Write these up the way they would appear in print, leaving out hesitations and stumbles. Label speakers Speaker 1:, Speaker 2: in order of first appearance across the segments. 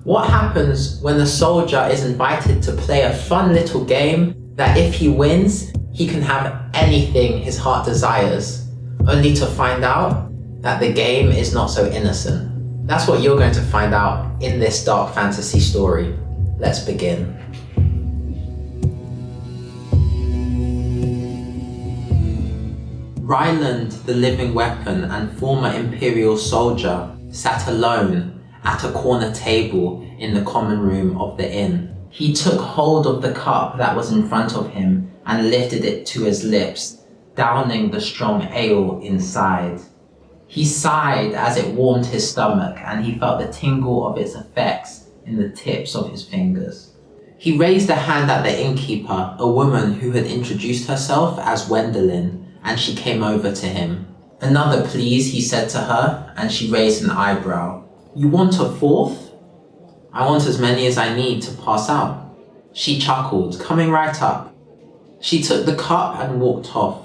Speaker 1: What happens when the soldier is invited to play a fun little game that if he wins, he can have anything his heart desires, only to find out that the game is not so innocent? That's what you're going to find out in this dark fantasy story. Let's begin. Ryland, the living weapon and former Imperial soldier, sat alone at a corner table in the common room of the inn. He took hold of the cup that was in front of him and lifted it to his lips, downing the strong ale inside. He sighed as it warmed his stomach, and he felt the tingle of its effects in the tips of his fingers. He raised a hand at the innkeeper, a woman who had introduced herself as Gwendolyn, and she came over to him. "Another, please," he said to her, and she raised an eyebrow. "You want a fourth?" "I want as many as I need to pass out." She chuckled, coming right up. She took the cup and walked off.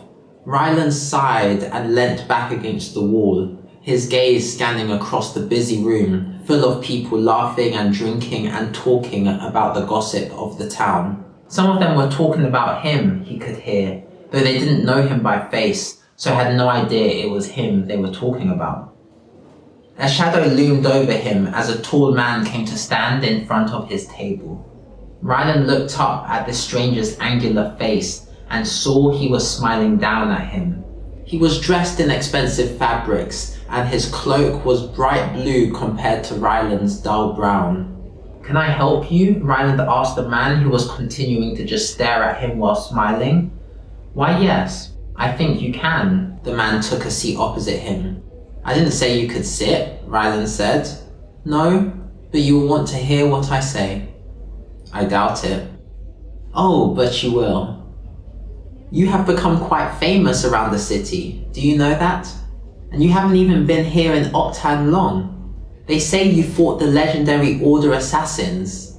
Speaker 1: Ryland sighed and leant back against the wall, his gaze scanning across the busy room, full of people laughing and drinking and talking about the gossip of the town. Some of them were talking about him, he could hear, though they didn't know him by face, so had no idea it was him they were talking about. A shadow loomed over him as a tall man came to stand in front of his table. Ryland looked up at the stranger's angular face and saw he was smiling down at him. He was dressed in expensive fabrics, and his cloak was bright blue compared to Ryland's dull brown. "Can I help you?" Ryland asked the man who was continuing to just stare at him while smiling. "Why, yes, I think you can." The man took a seat opposite him. "I didn't say you could sit," Ryland said. "No, but you will want to hear what I say." "I doubt it." "Oh, but you will. You have become quite famous around the city. Do you know that? And you haven't even been here in Octan long. They say you fought the legendary Order assassins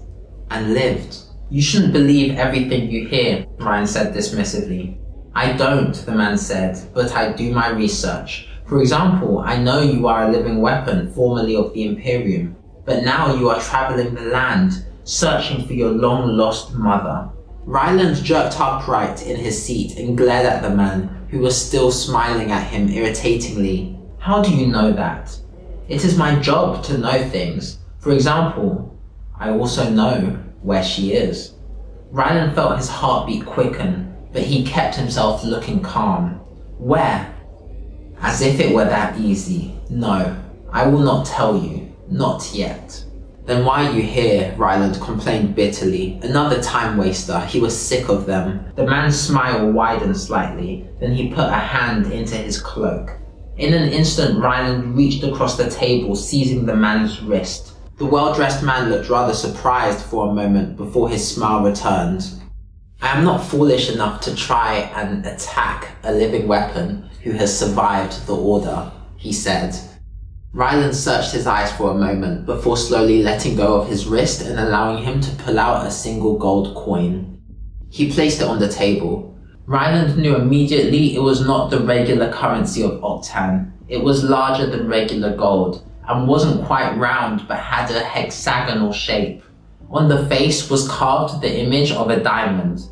Speaker 1: and lived." "You shouldn't believe everything you hear," Ryan said dismissively. "I don't," the man said, "but I do my research. For example, I know you are a living weapon, formerly of the Imperium, but now you are traveling the land, searching for your long-lost mother." Ryland jerked upright in his seat and glared at the man, who was still smiling at him irritatingly. "How do you know that?" "It is my job to know things. For example, I also know where she is." Ryland felt his heartbeat quicken, but he kept himself looking calm. "Where?" As if it were that easy. "No, I will not tell you. Not yet." "Then why are you here?" Ryland complained bitterly. Another time waster. He was sick of them. The man's smile widened slightly, then he put a hand into his cloak. In an instant, Ryland reached across the table, seizing the man's wrist. The well-dressed man looked rather surprised for a moment before his smile returned. "I am not foolish enough to try and attack a living weapon who has survived the Order," he said. Ryland searched his eyes for a moment before slowly letting go of his wrist and allowing him to pull out a single gold coin. He placed it on the table. Ryland knew immediately it was not the regular currency of Octan. It was larger than regular gold and wasn't quite round but had a hexagonal shape. On the face was carved the image of a diamond.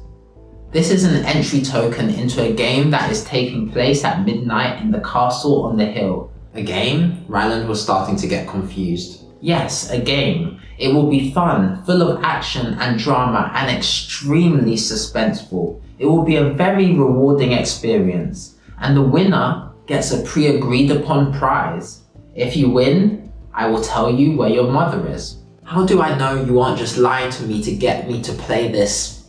Speaker 1: "This is an entry token into a game that is taking place at midnight in the castle on the hill." "A game?" Ryland was starting to get confused. "Yes, a game. It will be fun, full of action and drama, and extremely suspenseful. It will be a very rewarding experience, and the winner gets a pre-agreed upon prize. If you win, I will tell you where your mother is." "How do I know you aren't just lying to me to get me to play this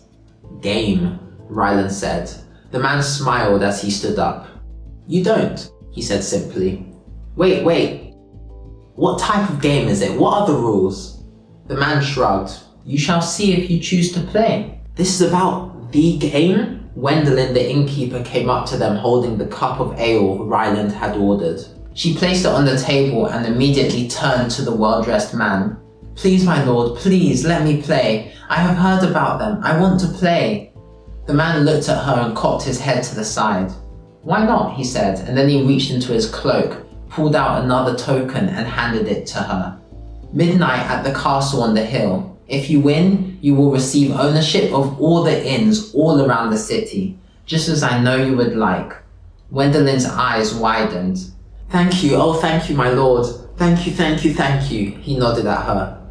Speaker 1: game?" Ryland said. The man smiled as he stood up. "You don't," he said simply. Wait. What type of game is it? What are the rules?" The man shrugged. "You shall see if you choose to play." "This is about the game?" Gwendolyn, the innkeeper, came up to them holding the cup of ale Ryland had ordered. She placed it on the table and immediately turned to the well-dressed man. "Please, my lord, please, let me play. I have heard about them. I want to play." The man looked at her and cocked his head to the side. "Why not?" he said, and then he reached into his cloak, pulled out another token and handed it to her. Midnight at the castle on the hill. If you win, you will receive ownership of all the inns all around the city, just as I know you would like. Gwendolyn's eyes widened. Thank you, oh thank you, my lord. Thank you, thank you, thank you, he nodded at her.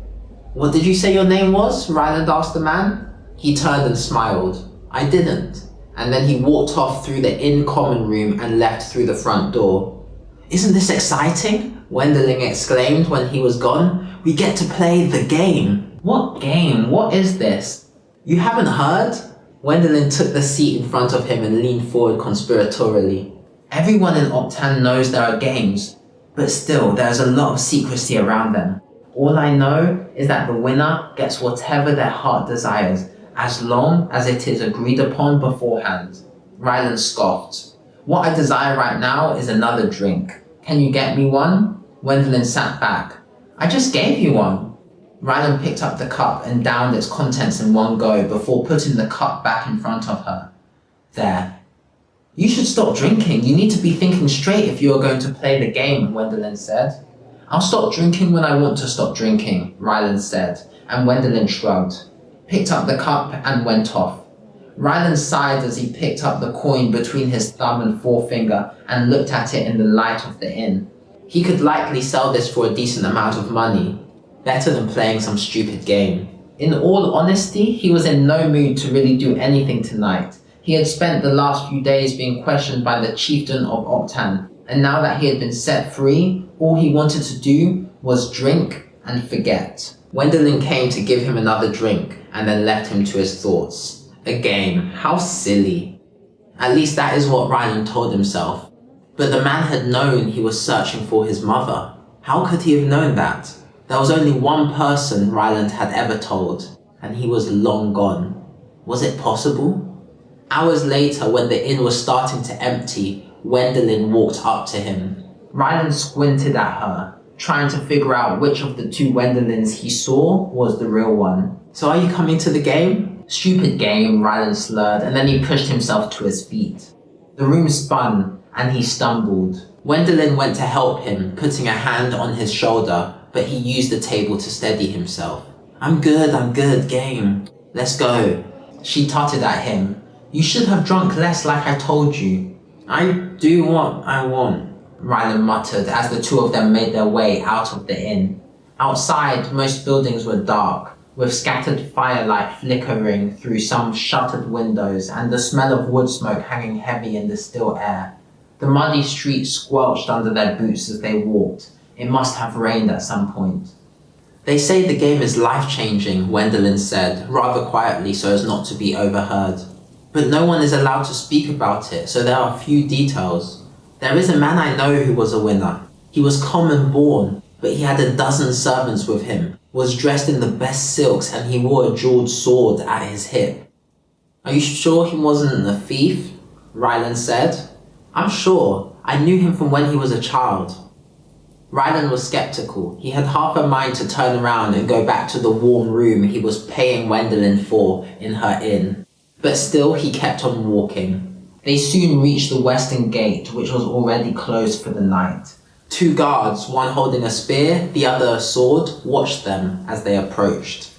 Speaker 1: What did you say your name was? Ryland asked the man. He turned and smiled. I didn't. And then he walked off through the inn common room and left through the front door. Isn't this exciting? Gwendolyn exclaimed when he was gone. We get to play the game. What game? What is this? You haven't heard? Gwendolyn took the seat in front of him and leaned forward conspiratorially. Everyone in Octan knows there are games, but still there's a lot of secrecy around them. All I know is that the winner gets whatever their heart desires, as long as it is agreed upon beforehand. Ryland scoffed. What I desire right now is another drink. Can you get me one? Gwendolyn sat back. I just gave you one. Ryland picked up the cup and downed its contents in one go before putting the cup back in front of her. There. You should stop drinking. You need to be thinking straight if you are going to play the game, Gwendolyn said. I'll stop drinking when I want to stop drinking, Ryland said, and Gwendolyn shrugged, picked up the cup and went off. Ryland sighed as he picked up the coin between his thumb and forefinger and looked at it in the light of the inn. He could likely sell this for a decent amount of money, better than playing some stupid game. In all honesty, he was in no mood to really do anything tonight. He had spent the last few days being questioned by the chieftain of Octan, and now that he had been set free, all he wanted to do was drink and forget. Gwendolyn came to give him another drink and then left him to his thoughts. A game, how silly. At least that is what Ryland told himself. But the man had known he was searching for his mother. How could he have known that? There was only one person Ryland had ever told, and he was long gone. Was it possible? Hours later, when the inn was starting to empty, Gwendolyn walked up to him. Ryland squinted at her, trying to figure out which of the two Gwendolyns he saw was the real one. So are you coming to the game? Stupid game, Ryland slurred, and then he pushed himself to his feet. The room spun, and he stumbled. Gwendolyn went to help him, putting a hand on his shoulder, but he used the table to steady himself. I'm good, game. Let's go. She tutted at him. You should have drunk less like I told you. I do what I want, Ryland muttered as the two of them made their way out of the inn. Outside, most buildings were dark, with scattered firelight flickering through some shuttered windows and the smell of wood smoke hanging heavy in the still air. The muddy street squelched under their boots as they walked. It must have rained at some point. They say the game is life-changing, Gwendolyn said, rather quietly so as not to be overheard. But no one is allowed to speak about it, so there are few details. There is a man I know who was a winner. He was common born, but he had a dozen servants with him, was dressed in the best silks, and he wore a jeweled sword at his hip. Are you sure he wasn't a thief? Ryland said. I'm sure. I knew him from when he was a child. Ryland was skeptical. He had half a mind to turn around and go back to the warm room he was paying Gwendolyn for in her inn. But still he kept on walking. They soon reached the western gate, which was already closed for the night. Two guards, one holding a spear, the other a sword, watched them as they approached.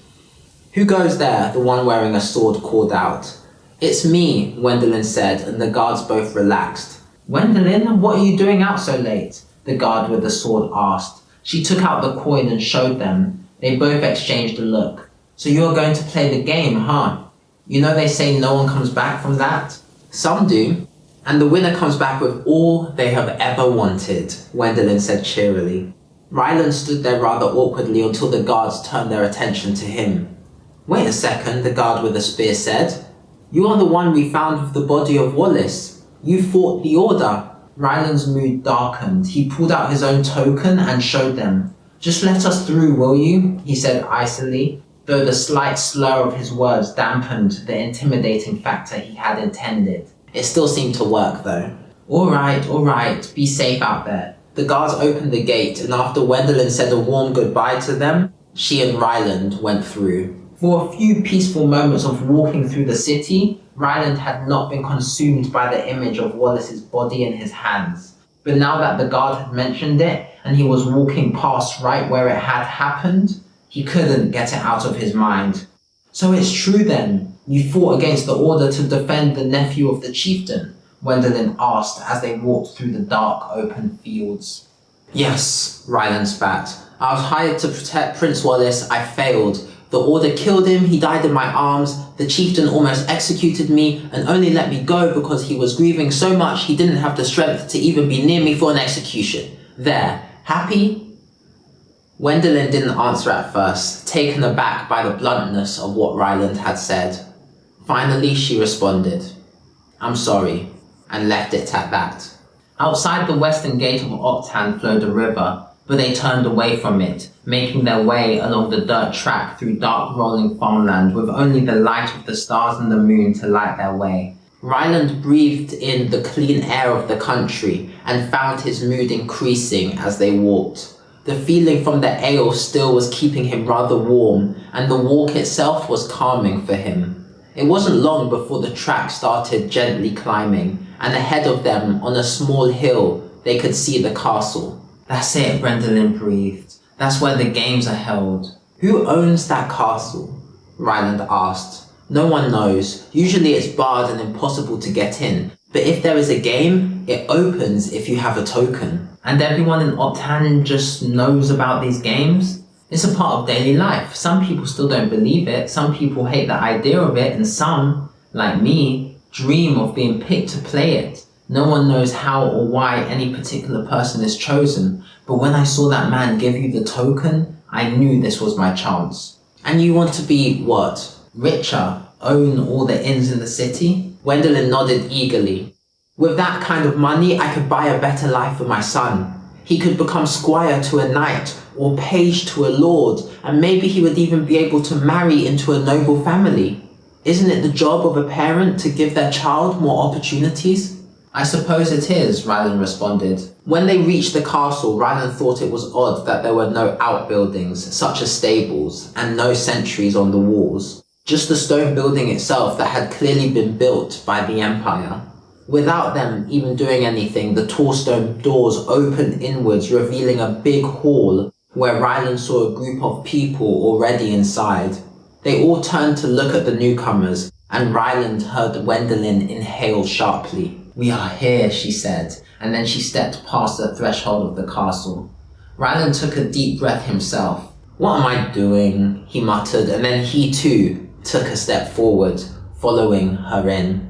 Speaker 1: Who goes there? The one wearing a sword called out. It's me, Gwendolyn said, and the guards both relaxed. Gwendolyn, what are you doing out so late? The guard with the sword asked. She took out the coin and showed them. They both exchanged a look. So you're going to play the game, huh? You know they say no one comes back from that? Some do. And the winner comes back with all they have ever wanted, Gwendolyn said cheerily. Ryland stood there rather awkwardly until the guards turned their attention to him. Wait a second, the guard with the spear said. You are the one we found with the body of Wallace. You fought the order. Ryland's mood darkened. He pulled out his own token and showed them. Just let us through, will you? He said icily, though the slight slur of his words dampened the intimidating factor he had intended. It still seemed to work, though. All right, be safe out there. The guards opened the gate, and after Gwendolyn said a warm goodbye to them, she and Ryland went through. For a few peaceful moments of walking through the city, Ryland had not been consumed by the image of Wallace's body in his hands. But now that the guard had mentioned it, and he was walking past right where it had happened. He couldn't get it out of his mind. "So it's true then, you fought against the order to defend the nephew of the chieftain?" Wendelin asked as they walked through the dark, open fields. "Yes," Ryland spat. "I was hired to protect Prince Wallace. I failed. The order killed him, he died in my arms. The chieftain almost executed me and only let me go because he was grieving so much he didn't have the strength to even be near me for an execution. There, happy?" Wendelin didn't answer at first, taken aback by the bluntness of what Ryland had said. Finally, she responded, "I'm sorry," and left it at that. Outside the western gate of Octan flowed a river, but they turned away from it, making their way along the dirt track through dark rolling farmland with only the light of the stars and the moon to light their way. Ryland breathed in the clean air of the country and found his mood increasing as they walked. The feeling from the ale still was keeping him rather warm, and the walk itself was calming for him. It wasn't long before the track started gently climbing, and ahead of them, on a small hill, they could see the castle. "That's it," Wendelin breathed. "That's where the games are held." "Who owns that castle?" Ryland asked. "No one knows. Usually it's barred and impossible to get in. But if there is a game, it opens if you have a token." "And everyone in Octan just knows about these games?" "It's a part of daily life. Some people still don't believe it. Some people hate the idea of it. And some, like me, dream of being picked to play it. No one knows how or why any particular person is chosen. But when I saw that man give you the token, I knew this was my chance." "And you want to be what? Richer? Own all the inns in the city?" Wendelin nodded eagerly. "With that kind of money, I could buy a better life for my son. He could become squire to a knight, or page to a lord, and maybe he would even be able to marry into a noble family. Isn't it the job of a parent to give their child more opportunities?" "I suppose it is," Ryland responded. When they reached the castle, Ryland thought it was odd that there were no outbuildings, such as stables, and no sentries on the walls. Just the stone building itself that had clearly been built by the Empire. Without them even doing anything, the tall stone doors opened inwards, revealing a big hall where Ryland saw a group of people already inside. They all turned to look at the newcomers, and Ryland heard Wendelin inhale sharply. "We are here," she said, and then she stepped past the threshold of the castle. Ryland took a deep breath himself. "What am I doing?" he muttered, and then he too took a step forward, following her in.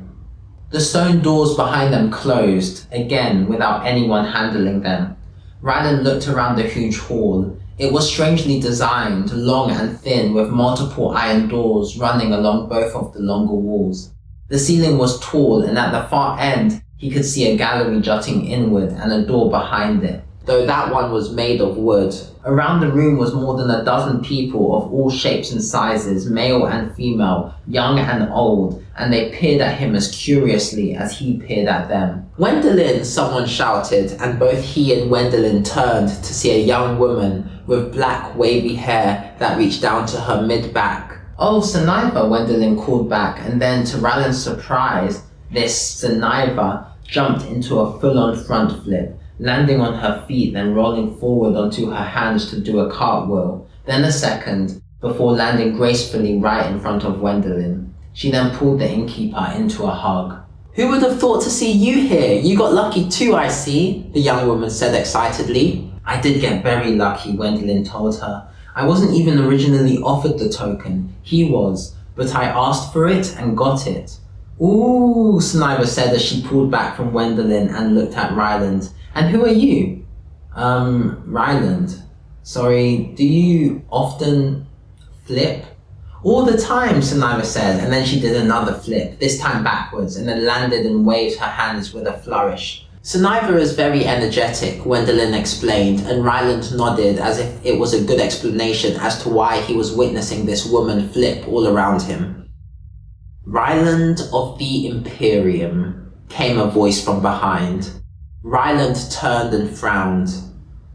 Speaker 1: The stone doors behind them closed, again without anyone handling them. Ryland looked around the huge hall. It was strangely designed, long and thin, with multiple iron doors running along both of the longer walls. The ceiling was tall, and at the far end, he could see a gallery jutting inward and a door behind it, though that one was made of wood. Around the room was more than a dozen people of all shapes and sizes, male and female, young and old, and they peered at him as curiously as he peered at them. "Wendelin!" someone shouted, and both he and Wendelin turned to see a young woman with black wavy hair that reached down to her mid-back. "Oh, Senniva," Wendelin called back, and then, to Ryland's surprise, this Senniva jumped into a full-on front flip, landing on her feet, then rolling forward onto her hands to do a cartwheel, then a second, before landing gracefully right in front of Wendelin. She then pulled the innkeeper into a hug. "Who would have thought to see you here? You got lucky too, I see," the young woman said excitedly. "I did get very lucky," Wendelin told her. "I wasn't even originally offered the token. He was, but I asked for it and got it." "Ooh," Senniva said as she pulled back from Wendelin and looked at Ryland. "And who are you?" Ryland. Sorry, do you often flip?" "All the time," Senniva said, and then she did another flip, this time backwards, and then landed and waved her hands with a flourish. "Senniva is very energetic," Wendelin explained, and Ryland nodded as if it was a good explanation as to why he was witnessing this woman flip all around him. "Ryland of the Imperium," came a voice from behind. Ryland turned and frowned.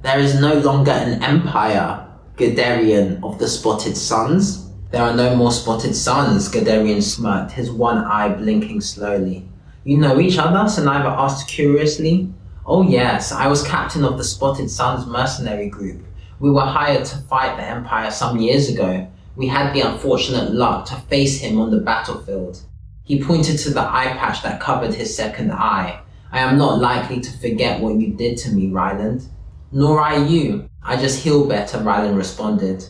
Speaker 1: "There is no longer an empire, Guderian of the Spotted Suns." "There are no more Spotted Suns," Guderian smirked, his one eye blinking slowly. "You know each other?" Senniva asked curiously. Oh yes, I was captain of the Spotted Suns mercenary group. We were hired to fight the Empire some years ago. We had the unfortunate luck to face him on the battlefield. He pointed to the eye patch that covered his second eye. I am not likely to forget what you did to me, Ryland. Nor I you. I just heal better, Ryland responded.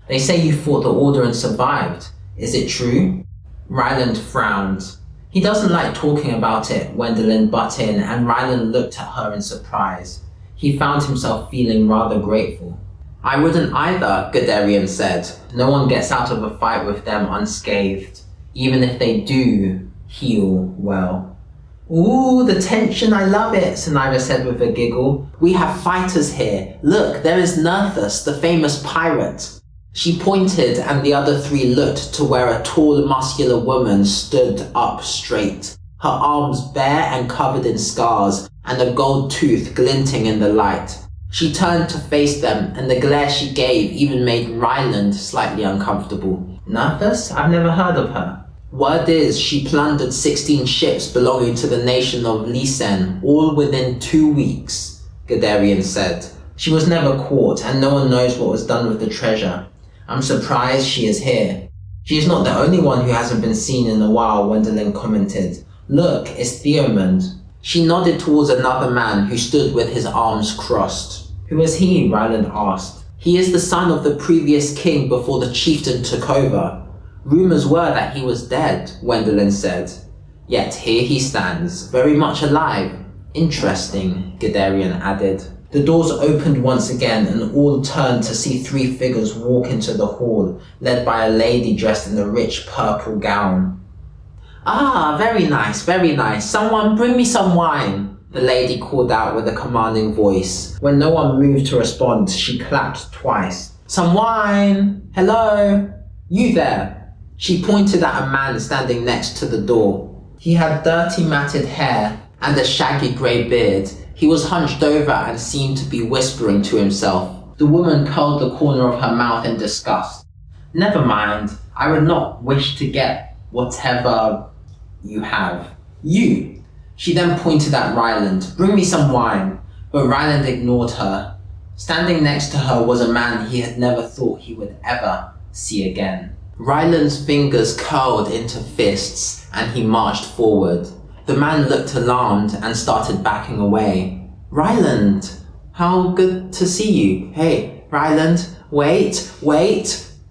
Speaker 1: They say you fought the Order and survived. Is it true? Ryland frowned. He doesn't like talking about it, Gwendolyn butt in, and Ryland looked at her in surprise. He found himself feeling rather grateful. I wouldn't either, Guderian said. No one gets out of a fight with them unscathed, even if they do heal well. Ooh, the tension, I love it, Saniva said with a giggle. We have fighters here. Look, there is Nerthus, the famous pirate. She pointed and the other three looked to where a tall, muscular woman stood up straight, her arms bare and covered in scars, and a gold tooth glinting in the light. She turned to face them, and the glare she gave even made Ryland slightly uncomfortable. Nerthus? I've never heard of her. Word is, she plundered 16 ships belonging to the nation of Lysen, all within 2 weeks, Guderian said. She was never caught, and no one knows what was done with the treasure. I'm surprised she is here. She is not the only one who hasn't been seen in a while, Gwendolyn commented. Look, it's Theomund. She nodded towards another man who stood with his arms crossed. Who is he? Ryland asked. He is the son of the previous king before the chieftain took over. Rumours were that he was dead, Gwendolyn said. Yet here he stands, very much alive. Interesting, Guderian added. The doors opened once again and all turned to see three figures walk into the hall, led by a lady dressed in a rich purple gown. Ah, very nice, very nice. Someone bring me some wine, the lady called out with a commanding voice. When no one moved to respond, she clapped twice. Some wine! Hello? You there? She pointed at a man standing next to the door. He had dirty matted hair and a shaggy grey beard. He was hunched over and seemed to be whispering to himself. The woman curled the corner of her mouth in disgust. Never mind, I would not wish to get whatever you have. You! She then pointed at Ryland. Bring me some wine. But Ryland ignored her. Standing next to her was a man he had never thought he would ever see again. Ryland's fingers curled into fists and he marched forward. The man looked alarmed and started backing away. Ryland! How good to see you. Hey, Ryland, wait!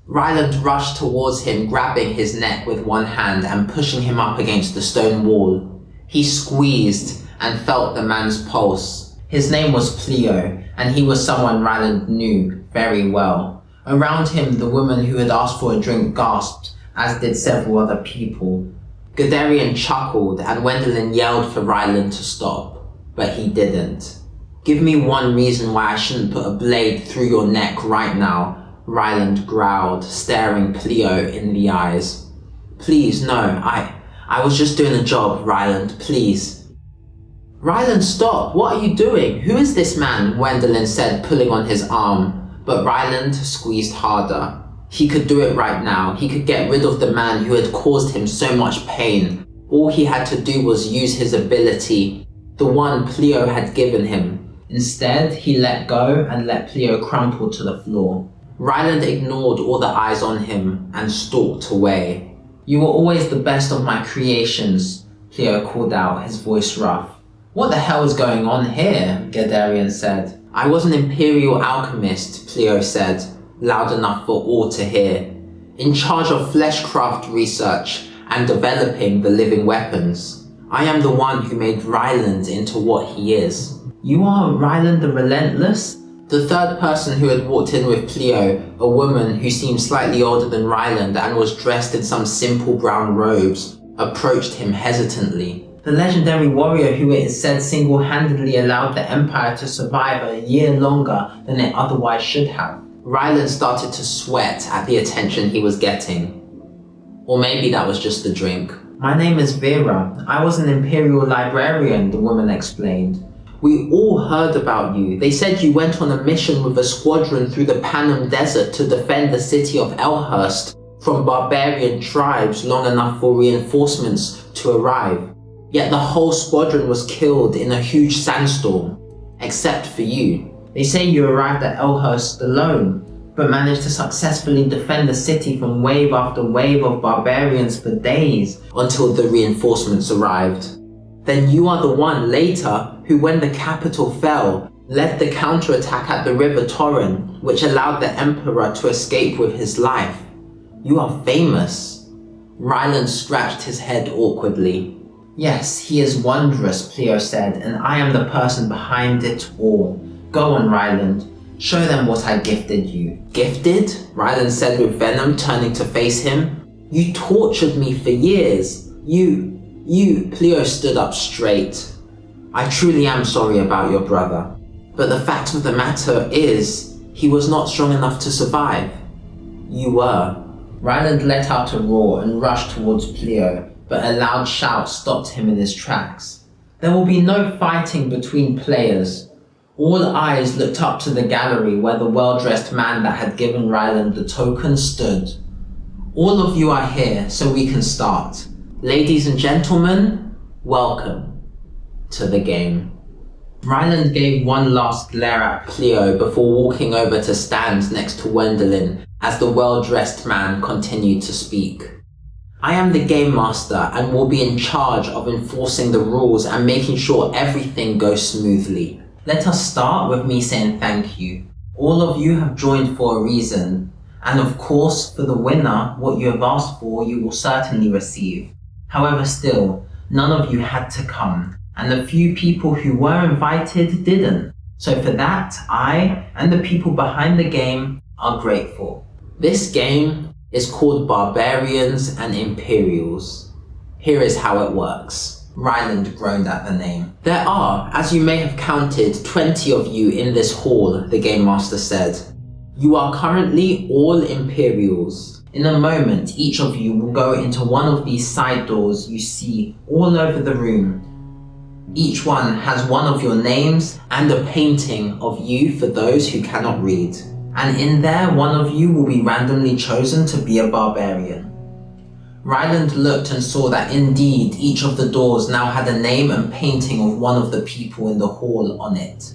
Speaker 1: Ryland rushed towards him, grabbing his neck with one hand and pushing him up against the stone wall. He squeezed and felt the man's pulse. His name was Pleo, and he was someone Ryland knew very well. Around him, the woman who had asked for a drink gasped, as did several other people. Guderian chuckled and Gwendolyn yelled for Ryland to stop, but he didn't. Give me one reason why I shouldn't put a blade through your neck right now, Ryland growled, staring Pleo in the eyes. Please, no, I was just doing a job, Ryland, please. Ryland, stop! What are you doing? Who is this man? Gwendolyn said, pulling on his arm, but Ryland squeezed harder. He could do it right now. He could get rid of the man who had caused him so much pain. All he had to do was use his ability, the one Pleo had given him. Instead, he let go and let Pleo crumple to the floor. Ryland ignored all the eyes on him and stalked away. You were always the best of my creations, Pleo called out, his voice rough. What the hell is going on here? Guderian said. I was an Imperial alchemist, Pleo said, loud enough for all to hear, in charge of fleshcraft research and developing the living weapons. I am the one who made Ryland into what he is. You are Ryland the Relentless? The third person who had walked in with Pleo, a woman who seemed slightly older than Ryland and was dressed in some simple brown robes, approached him hesitantly. The legendary warrior who it is said single-handedly allowed the Empire to survive a year longer than it otherwise should have. Ryland started to sweat at the attention he was getting. Or maybe that was just the drink. My name is Vera. I was an Imperial librarian, the woman explained. We all heard about you. They said you went on a mission with a squadron through the Panem Desert to defend the city of Elhurst from barbarian tribes long enough for reinforcements to arrive. Yet the whole squadron was killed in a huge sandstorm. except for you. They say you arrived at Elhurst alone, but managed to successfully defend the city from wave after wave of barbarians for days until the reinforcements arrived. Then you are the one later who, when the capital fell, led the counterattack at the River Torrent, which allowed the Emperor to escape with his life. You are famous. Ryland scratched his head awkwardly. Yes, he is wondrous, Plio said, and I am the person behind it all. Go on, Ryland. Show them what I gifted you. Gifted? Ryland said with venom, turning to face him. You tortured me for years. You, Plio stood up straight. I truly am sorry about your brother. But the fact of the matter is, he was not strong enough to survive. You were. Ryland let out a roar and rushed towards Plio, but a loud shout stopped him in his tracks. There will be no fighting between players. All eyes looked up to the gallery where the well-dressed man that had given Ryland the token stood. All of you are here, so we can start. Ladies and gentlemen, welcome to the game. Ryland gave one last glare at Plio before walking over to stand next to Wendelin as the well-dressed man continued to speak. I am the Game Master and will be in charge of enforcing the rules and making sure everything goes smoothly. Let us start with me saying thank you. All of you have joined for a reason, and of course, for the winner, what you have asked for you will certainly receive. However, still, none of you had to come, and the few people who were invited didn't. So for that, I and the people behind the game are grateful. This game is called Barbarians and Imperials. Here is how it works. Ryland groaned at the name. There are, as you may have counted, 20 of you in this hall, the Game Master said. You are currently all Imperials. In a moment, each of you will go into one of these side doors you see all over the room. Each one has one of your names and a painting of you for those who cannot read. And in there, one of you will be randomly chosen to be a barbarian. Ryland looked and saw that indeed each of the doors now had a name and painting of one of the people in the hall on it.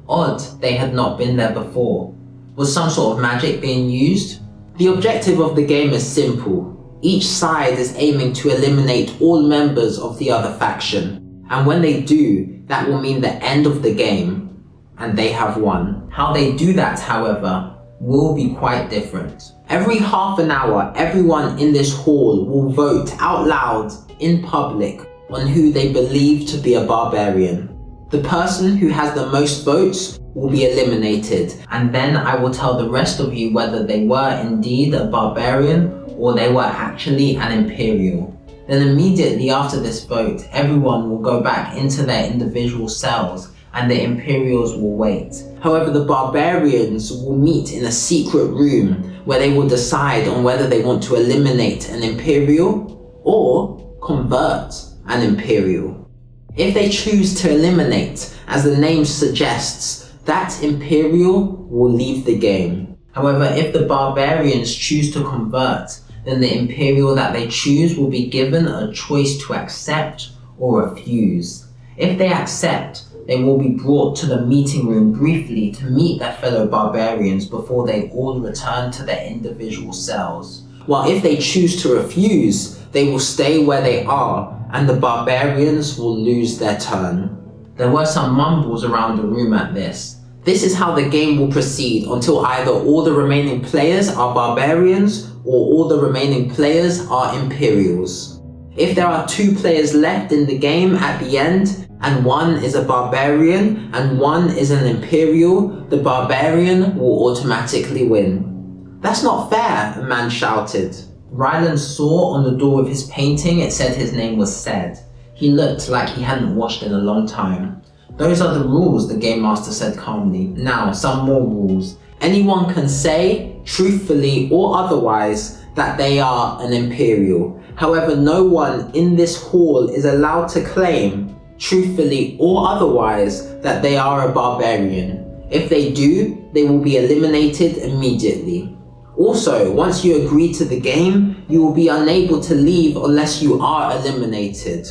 Speaker 1: Odd they had not been there before. Was some sort of magic being used? The objective of the game is simple. Each side is aiming to eliminate all members of the other faction, and when they do, that will mean the end of the game, and they have won. How they do that, however, will be quite different. Every half an hour, everyone in this hall will vote out loud in public on who they believe to be a barbarian. The person who has the most votes will be eliminated, and then I will tell the rest of you whether they were indeed a barbarian or they were actually an Imperial. Then immediately after this vote, everyone will go back into their individual cells and the Imperials will wait. However, the barbarians will meet in a secret room where they will decide on whether they want to eliminate an Imperial or convert an Imperial. If they choose to eliminate, as the name suggests, that Imperial will leave the game. However, if the barbarians choose to convert, then the Imperial that they choose will be given a choice to accept or refuse. If they accept, they will be brought to the meeting room briefly to meet their fellow barbarians before they all return to their individual cells. While if they choose to refuse, they will stay where they are and the barbarians will lose their turn. There were some mumbles around the room at this. This is how the game will proceed until either all the remaining players are barbarians or all the remaining players are Imperials. If there are 2 players left in the game at the end, and one is a barbarian and one is an Imperial, the barbarian will automatically win. That's not fair, a man shouted. Ryland saw on the door of his painting it said his name was Said. He looked like he hadn't washed in a long time. Those are the rules, the Game Master said calmly. Now, some more rules. Anyone can say, truthfully or otherwise, that they are an Imperial. However, no one in this hall is allowed to claim, truthfully or otherwise, that they are a barbarian. If they do, they will be eliminated immediately. Also, once you agree to the game, you will be unable to leave unless you are eliminated.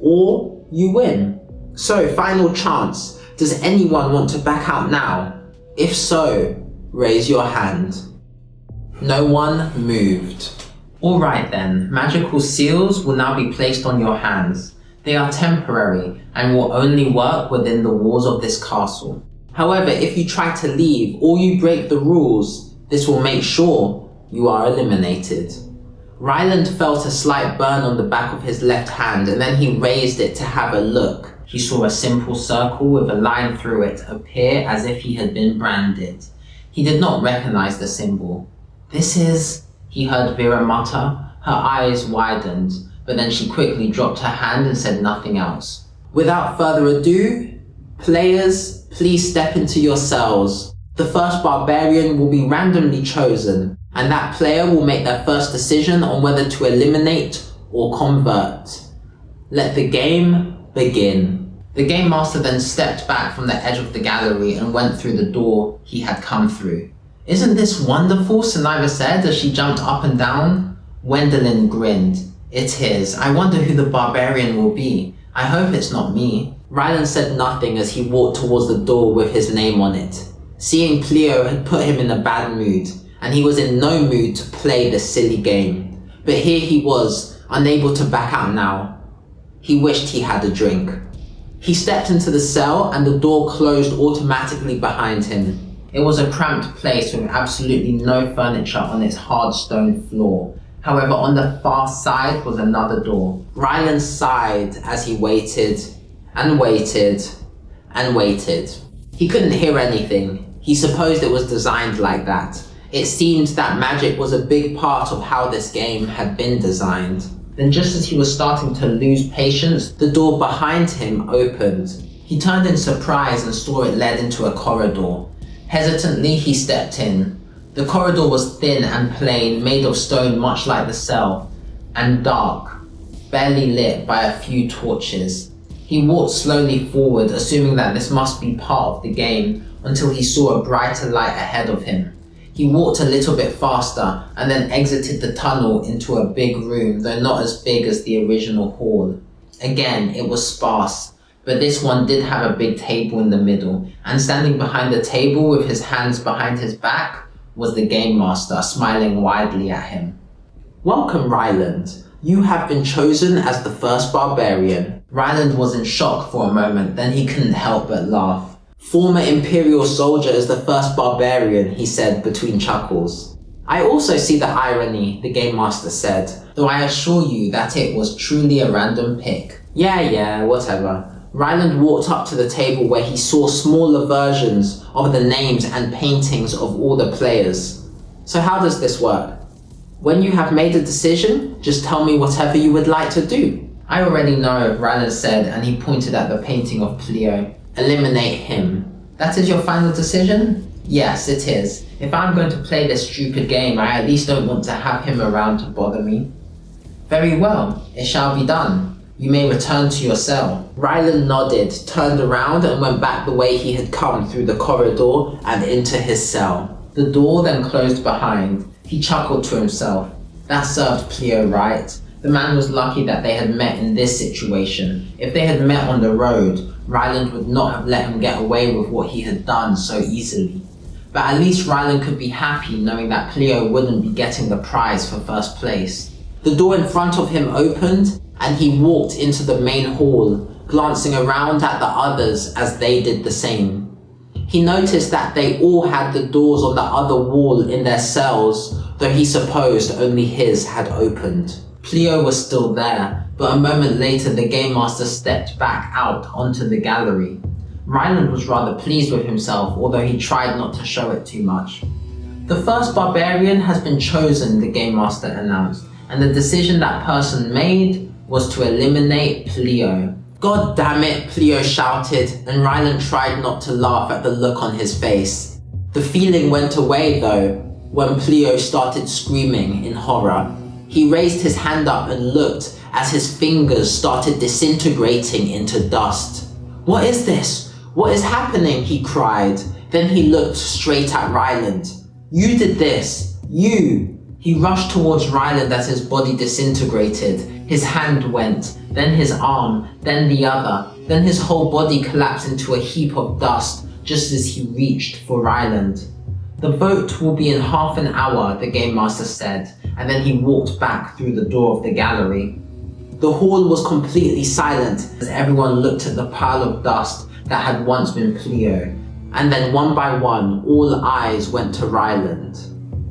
Speaker 1: Or you win. So, final chance. Does anyone want to back out now? If so, raise your hand. No one moved. Alright then, magical seals will now be placed on your hands. They are temporary and will only work within the walls of this castle. However, if you try to leave or you break the rules, this will make sure you are eliminated. Ryland felt a slight burn on the back of his left hand and then he raised it to have a look. He saw a simple circle with a line through it appear as if he had been branded. He did not recognize the symbol. This is, he heard Vera mutter. Her eyes widened, but then she quickly dropped her hand and said nothing else. Without further ado, players, please step into your cells. The first barbarian will be randomly chosen, and that player will make their first decision on whether to eliminate or convert. Let the game begin. The Game Master then stepped back from the edge of the gallery and went through the door he had come through. Isn't this wonderful? Sunniva said as she jumped up and down. Gwendolyn grinned. It is. I wonder who the barbarian will be. I hope it's not me. Ryland said nothing as he walked towards the door with his name on it. Seeing Cleo had put him in a bad mood, and he was in no mood to play this silly game. But here he was, unable to back out now. He wished he had a drink. He stepped into the cell and the door closed automatically behind him. It was a cramped place with absolutely no furniture on its hard stone floor. However, on the far side was another door. Ryland sighed as he waited and waited and waited. He couldn't hear anything. He supposed it was designed like that. It seemed that magic was a big part of how this game had been designed. Then just as he was starting to lose patience, the door behind him opened. He turned in surprise and saw it led into a corridor. Hesitantly, he stepped in. The corridor was thin and plain, made of stone much like the cell, and dark, barely lit by a few torches. He walked slowly forward, assuming that this must be part of the game, until he saw a brighter light ahead of him. He walked a little bit faster and then exited the tunnel into a big room, though not as big as the original hall. Again, it was sparse, but this one did have a big table in the middle, and standing behind the table with his hands behind his back was the Game Master, smiling widely at him. Welcome, Ryland. You have been chosen as the first barbarian. Ryland was in shock for a moment, then he couldn't help but laugh. Former Imperial soldier is the first barbarian, he said between chuckles. I also see the irony, the Game Master said, though I assure you that it was truly a random pick. Yeah, whatever. Ryland walked up to the table where he saw smaller versions of the names and paintings of all the players. So how does this work? When you have made a decision, just tell me whatever you would like to do. I already know, Ryland said, and he pointed at the painting of Cleo. Eliminate him. That is your final decision? Yes, it is. If I'm going to play this stupid game, I at least don't want to have him around to bother me. Very well, it shall be done. You may return to your cell. Ryland nodded, turned around and went back the way he had come through the corridor and into his cell. The door then closed behind. He chuckled to himself. That served Cleo right. The man was lucky that they had met in this situation. If they had met on the road, Ryland would not have let him get away with what he had done so easily. But at least Ryland could be happy knowing that Cleo wouldn't be getting the prize for first place. The door in front of him opened and he walked into the main hall, glancing around at the others as they did the same. He noticed that they all had the doors on the other wall in their cells, though he supposed only his had opened. Cleo was still there, but a moment later the Game Master stepped back out onto the gallery. Ryland was rather pleased with himself, although he tried not to show it too much. The first barbarian has been chosen, the Game Master announced, and the decision that person made was to eliminate Cleo. God damn it, Cleo shouted, and Ryland tried not to laugh at the look on his face. The feeling went away though, when Cleo started screaming in horror. He raised his hand up and looked as his fingers started disintegrating into dust. What is this? What is happening? He cried. Then he looked straight at Ryland. You did this. You. He rushed towards Ryland as his body disintegrated. His hand went, then his arm, then the other, Then his whole body collapsed into a heap of dust just as he reached for Ryland. The vote will be in half an hour, the game master said, and then he walked back through the door of the gallery. The hall was completely silent as everyone looked at the pile of dust that had once been Pleo. And then one by one, all eyes went to Ryland.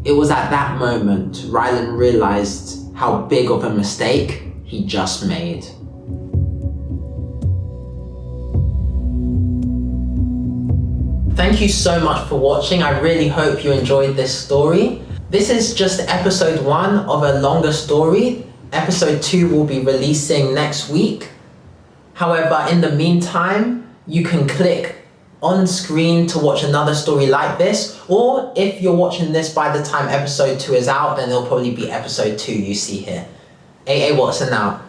Speaker 1: It was at that moment Ryland realized how big of a mistake he just made. Thank you so much for watching. I really hope you enjoyed this story. This is just episode 1 of a longer story. Episode 2 will be releasing next week. However, in the meantime, you can click on screen to watch another story like this, or if you're watching this by the time episode 2 is out, then it'll probably be episode 2 you see here. AA Watson out.